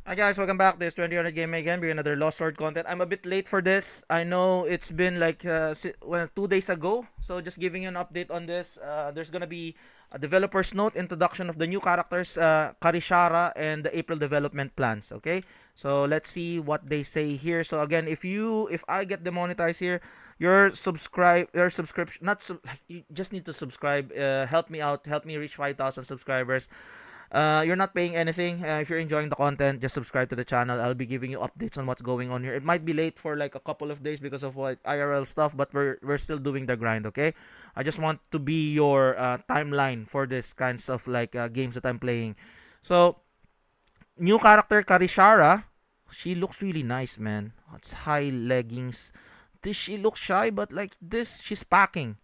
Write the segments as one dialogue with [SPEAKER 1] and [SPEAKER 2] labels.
[SPEAKER 1] Hi guys, welcome back. This is 2000 Game again. We're another Lost Sword content. I'm a bit late for this. I know it's been like 2 days ago. So just giving you an update on this. There's gonna be a developer's note, introduction of the new characters, Karishara, and the April development plans. Okay, so let's see what they say here. So again, if I get demonetized here, your subscription, not like, you just need to subscribe. Help me out. Help me reach 5,000 subscribers. You're not paying anything. If you're enjoying the content, just subscribe to the channel. I'll be giving you updates on what's going on here. It might be late for like a couple of days because of what IRL stuff, but we're still doing the grind. Okay, I just want to be your timeline for this kinds of like games that I'm playing. So new character Karishara, she looks really nice, man. It's high leggings. This she looks shy, but like this, she's packing.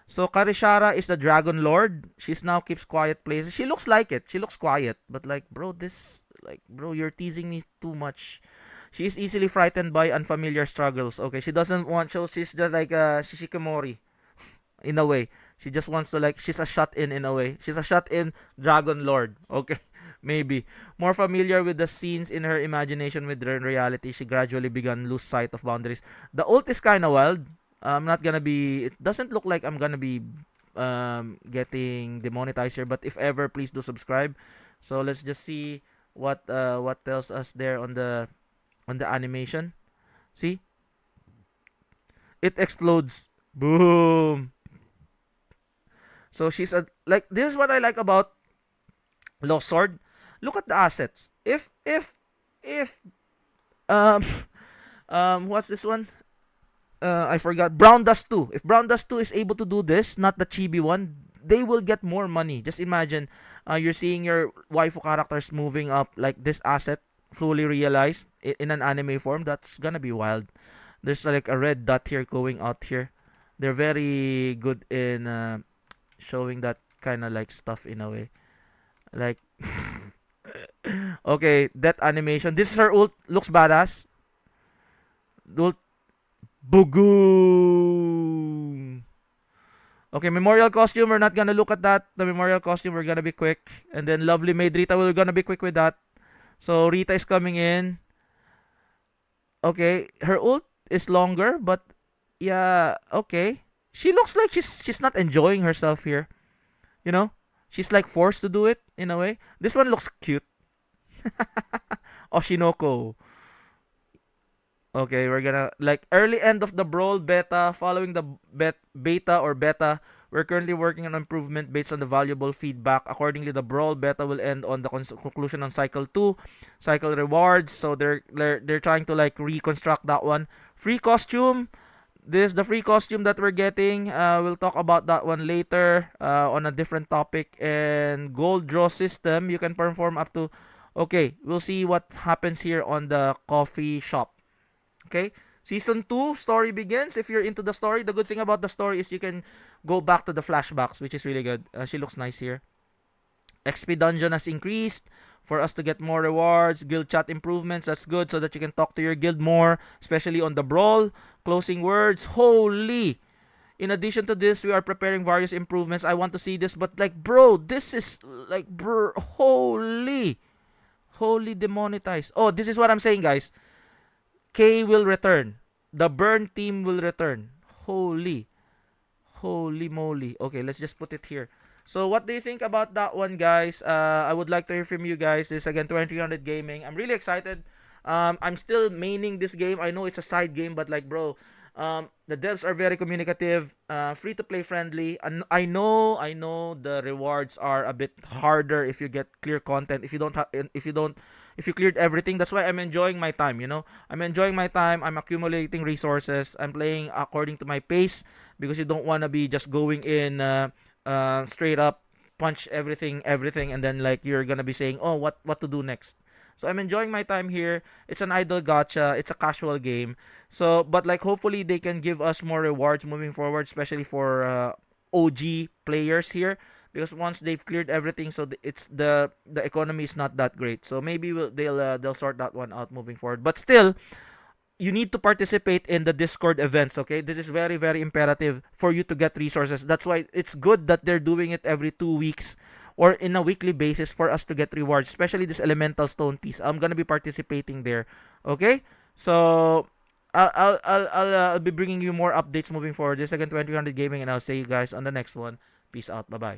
[SPEAKER 1] So Karishara is the Dragon Lord. She's now keeps quiet places. She looks like it. She looks quiet. But like, bro, you're teasing me too much. She is easily frightened by unfamiliar struggles. Okay, she doesn't want. So she's just like Shishikomori in a way. She just wants to like. She's a shut in a way. She's a shut in Dragon Lord. Okay. Maybe. More familiar with the scenes in her imagination with her reality, she gradually began lose sight of boundaries. The ult is kind of wild. I'm not gonna be. It doesn't look like I'm gonna be getting demonetized here. But if ever, please do subscribe. So let's just see what tells us there on the animation. See, it explodes. Boom. So she's a like. This is what I like about Lost Sword. Look at the assets. If um what's this one? I forgot. Brown Dust 2. If Brown Dust 2 is able to do this, not the chibi one, they will get more money. Just imagine, you're seeing your waifu characters moving up like this asset fully realized in an anime form. That's gonna be wild. There's like a red dot here going out here. They're very good in showing that kind of like stuff in a way. Like, okay, that animation. This is her ult. Looks badass. Ult. Boom. Okay, memorial costume. We're not gonna look at that. The memorial costume. We're gonna be quick. And then lovely maid Rita. We're gonna be quick with that. So Rita is coming in. Okay, her ult is longer, but yeah, okay. She looks like she's not enjoying herself here. You know, she's like forced to do it in a way. This one looks cute. Oshinoko. Okay, we're gonna like early end of the brawl beta. Following the beta or beta, we're currently working on improvement based on the valuable feedback. Accordingly, the brawl beta will end on the conclusion on cycle 2, cycle rewards. So they're trying to like reconstruct that one. Free costume. This is the free costume that we're getting. We'll talk about that one later on a different topic. And gold draw system. You can perform up to. Okay, we'll see what happens here on the coffee shop. Okay? Season 2, story begins. If you're into the story, the good thing about the story is you can go back to the flashbacks, which is really good. She looks nice here. XP dungeon has increased for us to get more rewards. Guild chat improvements, that's good so that you can talk to your guild more, especially on the brawl. Closing words, holy. In addition to this, we are preparing various improvements. I want to see this, but like, bro, this is like, bro, holy. Holy demonetized. Oh, this is what I'm saying, guys. K will return. The burn team will return. Holy. Holy moly. Okay, let's just put it here. So what do you think about that one, guys? I would like to hear from you guys. This is again 2300 Gaming. I'm really excited. I'm still maining this game. I know it's a side game, but like, bro, the devs are very communicative, free to play friendly. And I know the rewards are a bit harder if you get clear content. If you cleared everything, that's why I'm enjoying my time. I'm enjoying my time. I'm accumulating resources. I'm playing according to my pace because you don't want to be just going in straight up punch everything, and then like you're gonna be saying, oh, what to do next. So I'm enjoying my time here. It's an idle gotcha. It's a casual game. So, but like hopefully they can give us more rewards moving forward, especially for OG players here. Because once they've cleared everything, so it's the economy is not that great. So maybe they'll sort that one out moving forward. But still, you need to participate in the Discord events, okay? This is very imperative for you to get resources. That's why it's good that they're doing it every 2 weeks or in a weekly basis for us to get rewards, especially this elemental stone piece. I'm gonna be participating there. Okay, so I'll be bringing you more updates moving forward. This is again 2000 Gaming, and I'll see you guys on the next one. Peace out. Bye bye.